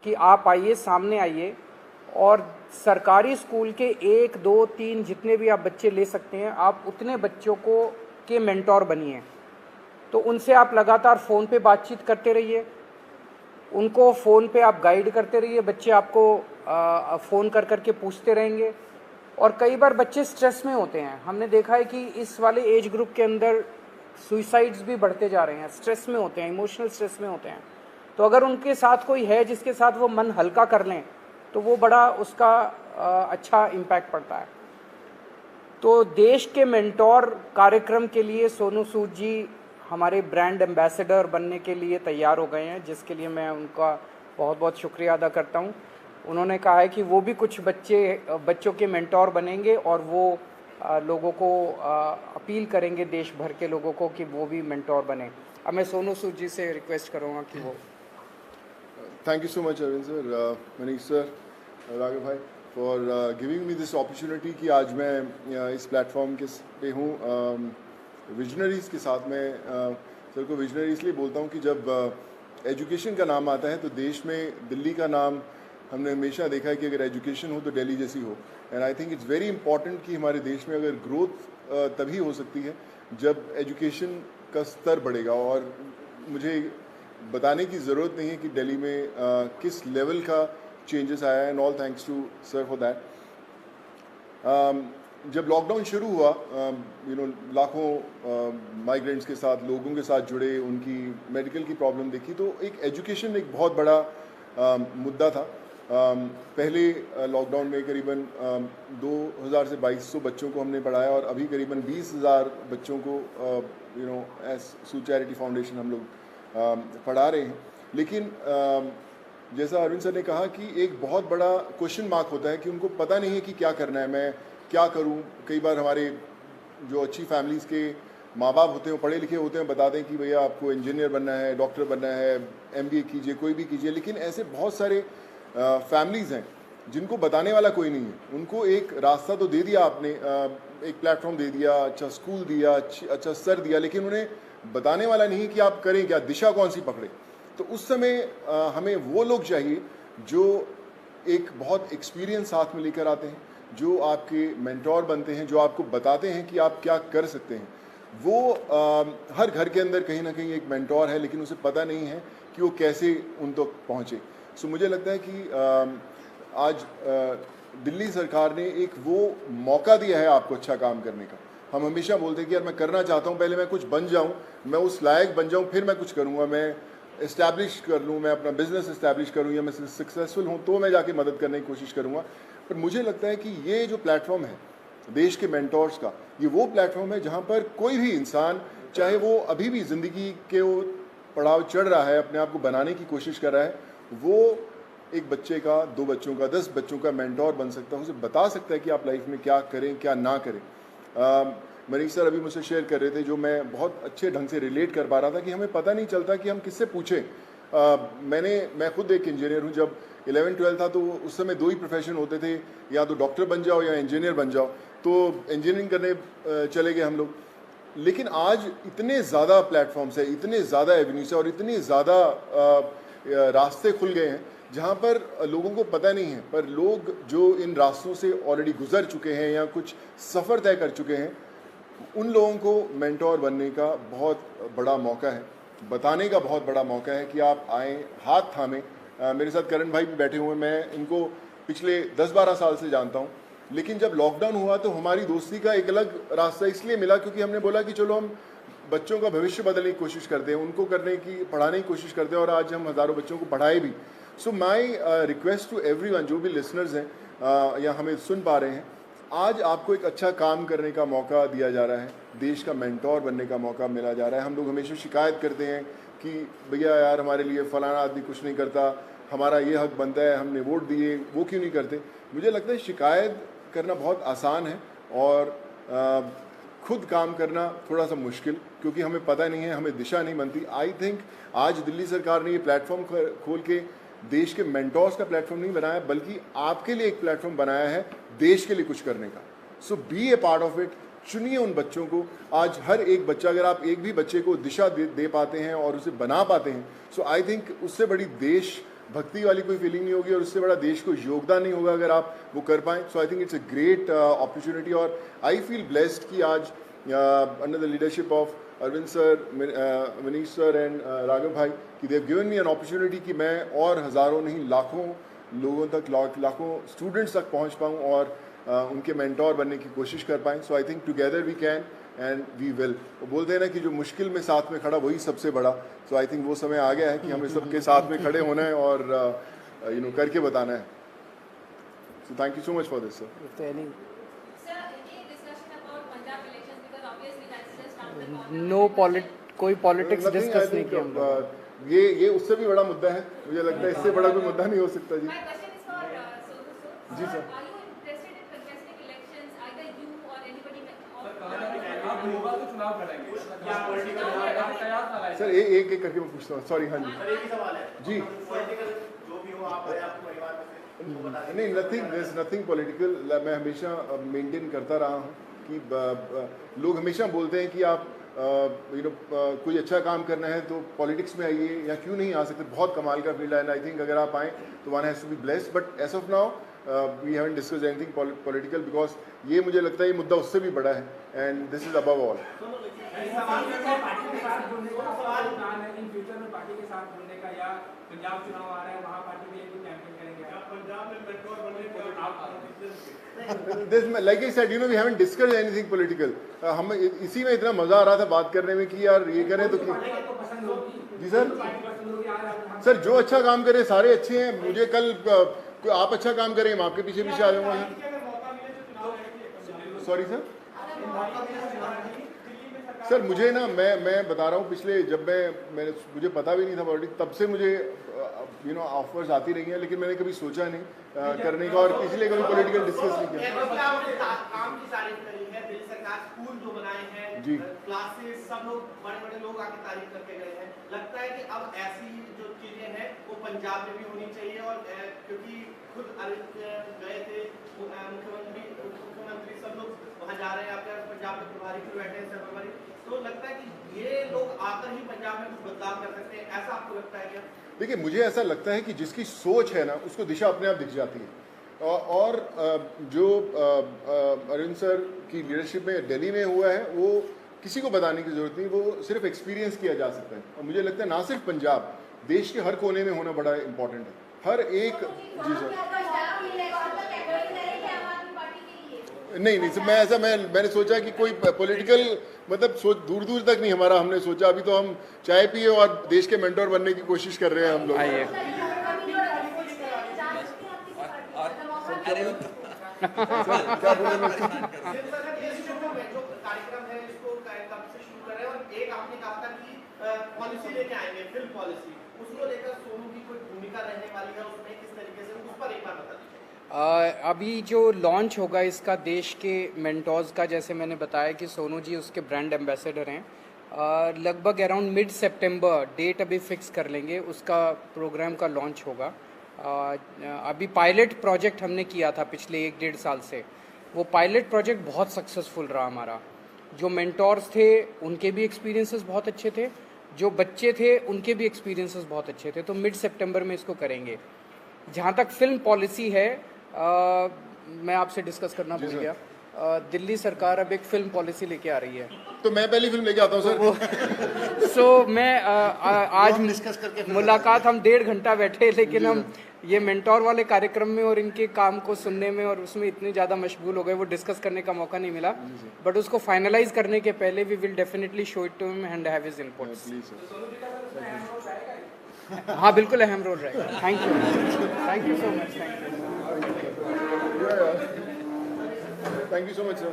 कि आप आइए, सामने आइए और सरकारी स्कूल के 1, 2, 3 जितने भी आप बच्चे ले सकते हैं, आप उतने बच्चों को के मेंटोर बनिए। तो उनसे आप लगातार फ़ोन पे बातचीत करते रहिए, उनको फ़ोन पे आप गाइड करते रहिए, बच्चे आपको फ़ोन कर कर के पूछते रहेंगे। और कई बार बच्चे स्ट्रेस में होते हैं, हमने देखा है कि इस वाले एज ग्रुप के अंदर सुइसाइड्स भी बढ़ते जा रहे हैं, स्ट्रेस में होते हैं, इमोशनल स्ट्रेस में होते हैं। तो अगर उनके साथ कोई है जिसके साथ वो मन हल्का कर लें, तो वो बड़ा उसका अच्छा इम्पैक्ट पड़ता है। तो देश के मेंटोर कार्यक्रम के लिए सोनू सूद जी हमारे ब्रांड एम्बेसडर बनने के लिए तैयार हो गए हैं, जिसके लिए मैं उनका बहुत बहुत शुक्रिया अदा करता हूं। उन्होंने कहा है कि वो भी कुछ बच्चों के मेंटोर बनेंगे और वो लोगों को अपील करेंगे, देश भर के लोगों को, कि वो भी मेंटोर बने। अब मैं सोनू सूद जी से रिक्वेस्ट करूँगा कि वो। Thank you so much, Arvind sir, Manish sir, Raghav bhai, for giving me this opportunity कि आज मैं इस प्लेटफॉर्म के पे हूँ विजनरीज़ के साथ में। सर को विजनरी इसलिए बोलता हूँ कि जब एजुकेशन का नाम आता है तो देश में दिल्ली का नाम हमने हमेशा देखा है कि अगर एजुकेशन हो तो दिल्ली जैसी हो। And I think it's very important कि हमारे देश में अगर ग्रोथ तभी हो सकती है जब एजुकेशन का स्तर बढ़ेगा। और मुझे बताने की ज़रूरत नहीं है कि दिल्ली में किस लेवल का चेंजेस आया है, and all thanks to sir for that. जब लॉकडाउन शुरू हुआ, लाखों माइग्रेंट्स के साथ, लोगों के साथ जुड़े, उनकी मेडिकल की प्रॉब्लम देखी, तो एक एजुकेशन एक बहुत बड़ा मुद्दा था। पहले लॉकडाउन में करीबन 2000 से 2200 बच्चों को हमने पढ़ाया और अभी करीबन 20,000 बच्चों को एज सू चैरिटी फाउंडेशन हम लोग पढ़ा रहे हैं। लेकिन जैसा अरविंद सर ने कहा कि एक बहुत बड़ा क्वेश्चन मार्क होता है कि उनको पता नहीं है कि क्या करना है, मैं क्या करूं। कई बार हमारे जो अच्छी फैमिलीज़ के माँ बाप होते हैं, पढ़े लिखे होते हैं, बताते हैं कि भैया आपको इंजीनियर बनना है, डॉक्टर बनना है, MBA कीजिए, कोई भी कीजिए। लेकिन ऐसे बहुत सारे फैमिलीज़ हैं जिनको बताने वाला कोई नहीं है। उनको एक रास्ता तो दे दिया आपने, एक प्लेटफॉर्म दे दिया, अच्छा स्कूल दिया, अच्छा सर दिया, लेकिन उन्हें बताने वाला नहीं कि आप करें क्या, दिशा कौन सी पकड़े। तो उस समय हमें वो लोग चाहिए जो एक बहुत एक्सपीरियंस साथ में लेकर आते हैं, जो आपके मेंटोर बनते हैं, जो आपको बताते हैं कि आप क्या कर सकते हैं। वो हर घर के अंदर कहीं ना कहीं एक मेंटोर है, लेकिन उसे पता नहीं है कि वो कैसे उन तक पहुँचे। सो मुझे लगता है कि आज दिल्ली सरकार ने एक वो मौका दिया है आपको अच्छा काम करने का। हम हमेशा बोलते हैं कि यार मैं करना चाहता हूँ, पहले मैं कुछ बन जाऊँ, मैं उस लायक बन जाऊँ, फिर मैं कुछ करूँगा, मैं इस्टेब्लिश कर लूँ, मैं अपना बिजनेस इस्टेब्लिश करूँ, या मैं सक्सेसफुल हूँ तो मैं जाके मदद करने की कोशिश करूँगा। पर मुझे लगता है कि ये जो प्लेटफॉर्म है देश के मेंटोर्स का, ये वो प्लेटफॉर्म है जहाँ पर कोई भी इंसान, चाहे वो अभी भी ज़िंदगी के वो पड़ाव चढ़ रहा है, अपने आप को बनाने की कोशिश कर रहा है, वो एक बच्चे का, 2 बच्चों का, 10 बच्चों का मेंटोर बन सकता है। उसे बता सकता है कि आप लाइफ में क्या करें, क्या ना करें। मनीष सर अभी मुझसे शेयर कर रहे थे, जो मैं बहुत अच्छे ढंग से रिलेट कर पा रहा था, कि हमें पता नहीं चलता कि हम किससे पूछें। मैं खुद एक इंजीनियर हूँ। जब 11-12 था तो उस समय 2 ही प्रोफेशन होते थे, या तो डॉक्टर बन जाओ या इंजीनियर बन जाओ। तो इंजीनियरिंग करने चले गए हम लोग। लेकिन आज इतने ज़्यादा प्लेटफॉर्म्स है, इतने ज़्यादा एवेन्यूज है और इतने ज़्यादा रास्ते खुल गए हैं जहाँ पर लोगों को पता नहीं है, पर लोग जो इन रास्तों से ऑलरेडी गुजर चुके हैं या कुछ सफ़र तय कर चुके हैं, उन लोगों को मेंटोर बनने का बहुत बड़ा मौका है, बताने का बहुत बड़ा मौका है कि आप आएँ, हाथ थामें। मेरे साथ करण भाई भी बैठे हुए हैं, मैं इनको पिछले 10-12 साल से जानता हूँ। लेकिन जब लॉकडाउन हुआ तो हमारी दोस्ती का एक अलग रास्ता इसलिए मिला क्योंकि हमने बोला कि चलो हम बच्चों का भविष्य बदलने की कोशिश करते हैं, उनको पढ़ाने की कोशिश करते हैं, और आज हम हज़ारों बच्चों को पढ़ाए भी। सो माई रिक्वेस्ट टू एवरीवन, जो भी लिसनर्स हैं या हमें सुन पा रहे हैं, आज आपको एक अच्छा काम करने का मौका दिया जा रहा है, देश का मेंटोर बनने का मौका मिला जा रहा है। हम लोग हमेशा शिकायत करते हैं कि भैया यार हमारे लिए फ़लाना आदमी कुछ नहीं करता, हमारा ये हक बनता है, हमने वोट दिए, वो क्यों नहीं करते। मुझे लगता है शिकायत करना बहुत आसान है और खुद काम करना थोड़ा सा मुश्किल, क्योंकि हमें पता नहीं है, हमें दिशा नहीं बनती। आई थिंक आज दिल्ली सरकार ने ये प्लेटफॉर्म खोल के देश के मेंटोर्स का प्लेटफॉर्म नहीं बनाया, बल्कि आपके लिए एक प्लेटफॉर्म बनाया है देश के लिए कुछ करने का। So be a part of it. चुनिए उन बच्चों को। आज हर एक बच्चा, अगर आप एक भी बच्चे को दिशा दे पाते हैं और उसे बना पाते हैं, सो आई थिंक उससे बड़ी देश भक्ति वाली कोई फीलिंग नहीं होगी और उससे बड़ा देश को योगदान नहीं होगा अगर आप वो कर पाएँ. So I think it's a great opportunity और आई फील ब्लेस्ड कि आज under the leadership of Arvind sir, Manish sir and Raghav भाई कि they have given me an opportunity कि मैं और हज़ारों नहीं लाखों लोगों तक, लाखों स्टूडेंट्स तक पहुंच पाऊं और उनके मेंटोर बनने की कोशिश कर पाएं. So I think together we can and we will. वो बोलते हैं ना कि जो मुश्किल में साथ में खड़ा वही सबसे बड़ा. सो आई थिंक वो समय आ गया है कि हमें सबके साथ में खड़े होना है और करके बताना है. So thank you so much for this sir. कोई पॉलिटिक्स डिस्कस नहीं किया हम लोग. ये उससे भी बड़ा मुद्दा है. मुझे लगता है इससे बड़ा कोई मुद्दा नहीं हो सकता. जी जी सर. सर एक एक करके मैं पूछता हूँ. सॉरी. हाँ जी जी. नहीं, nothing, there is nothing political. मैं हमेशा मेंटेन करता रहा हूँ कि लोग हमेशा बोलते हैं कि आप कोई अच्छा काम करना है तो पॉलिटिक्स में आइए या क्यों नहीं आ सकते. बहुत कमाल का फील्ड है एंड आई थिंक अगर आप आएँ तो one has to be blessed. But as of now we haven't discussed anything political because ये मुझे लगता है ये मुद्दा उससे भी बड़ा है and this is above all. Like I said, we haven't discussed anything political. हम इसी में इतना मजा आ रहा था बात करने में कि यार ये करें तो जी सर. सर जो अच्छा काम करे सारे अच्छे हैं. मुझे कल आप अच्छा काम करें मैं आपके पीछे पीछे आ जाऊंगा. Sorry sir. सर मुझे ना मैं बता रहा हूँ पिछले जब मैंने मुझे पता भी नहीं था पॉलिटिक्स तब से मुझे ऑफर्स आती रही हैं लेकिन मैंने कभी सोचा नहीं करने का और इसलिए कभी पॉलिटिकल डिस्कस नहीं किया. काम की तारीफ करी है, दिल्ली सरकार स्कूल जो बनाए हैं जी, क्लासेस, सब लोग बड़े लोग आके तारीफ करके गए हैं. लगता है कि अब ऐसी जो चीजें हैं वो पंजाब में भी होनी चाहिए और क्योंकि खुद गए थे मुख्यमंत्री सब लोग वहाँ जा रहे हैं. आपके पंजाब में प्रभारी फिर बैठे हैं सर्वभारी. तो लगता है कि ये लोग आकर ही पंजाब में कुछ बदलाव कर सकते हैं. ऐसा आपको लगता है क्या? देखिए मुझे ऐसा लगता है कि जिसकी सोच है ना उसको दिशा अपने आप दिख जाती है. और जो अरविंद सर की लीडरशिप में दिल्ली में हुआ है वो किसी को बताने की जरूरत नहीं. वो सिर्फ एक्सपीरियंस किया जा सकता है. और मुझे लगता है ना सिर्फ पंजाब, देश के हर कोने में होना बड़ा इम्पोर्टेंट है. हर एक. जी सर. नहीं सर मैंने सोचा कि कोई पॉलिटिकल मतलब सोच दूर तक नहीं हमारा हमने सोचा. अभी तो हम चाय पिए और देश के मेंटोर बनने की कोशिश कर रहे हैं हम लोग. आइए. क्या बोले मैं कार्यक्रम है इसको कब से शुरू कर रहे हैं और एक आपने कहा था कि पॉलिसी लेके आएंगे, फिल्म पॉलिसी, उसको लेकर सोनू की कोई भूमिका रहने वाली है उसमें, किस तरीके से, उस पर एक बार बता दीजिए. अभी जो लॉन्च होगा इसका देश के मेंटोर्स का, जैसे मैंने बताया कि सोनू जी उसके ब्रांड एम्बेसडर हैं. लगभग अराउंड मिड सितंबर डेट अभी फिक्स कर लेंगे, उसका प्रोग्राम का लॉन्च होगा. अभी पायलट प्रोजेक्ट हमने किया था पिछले 1-1.5 साल से. वो पायलट प्रोजेक्ट बहुत सक्सेसफुल रहा हमारा. जो मेंटोर्स थे उनके भी एक्सपीरियंसेस बहुत अच्छे थे, जो बच्चे थे उनके भी एक्सपीरियंसेस बहुत अच्छे थे. तो मिड सितंबर में इसको करेंगे. जहाँ तक फिल्म पॉलिसी है मैं आपसे डिस्कस करना भूल गया. दिल्ली सरकार अब एक फिल्म पॉलिसी लेके आ रही है. तो मैं पहली फिल्म लेके आता हूँ सर. सो मैं आज डिस्कस करके मुलाकात हम 1.5 घंटा बैठे लेकिन हम ये मेंटोर वाले कार्यक्रम में और इनके काम को सुनने में और उसमें इतने ज़्यादा मशगूल हो गए वो डिस्कस करने का मौका नहीं मिला. बट उसको फाइनलाइज करने के पहले we will definitely show it to him and have his inputs. हाँ बिल्कुल अहम रोल रहेगा. Thank you so much. Thank you so much, sir.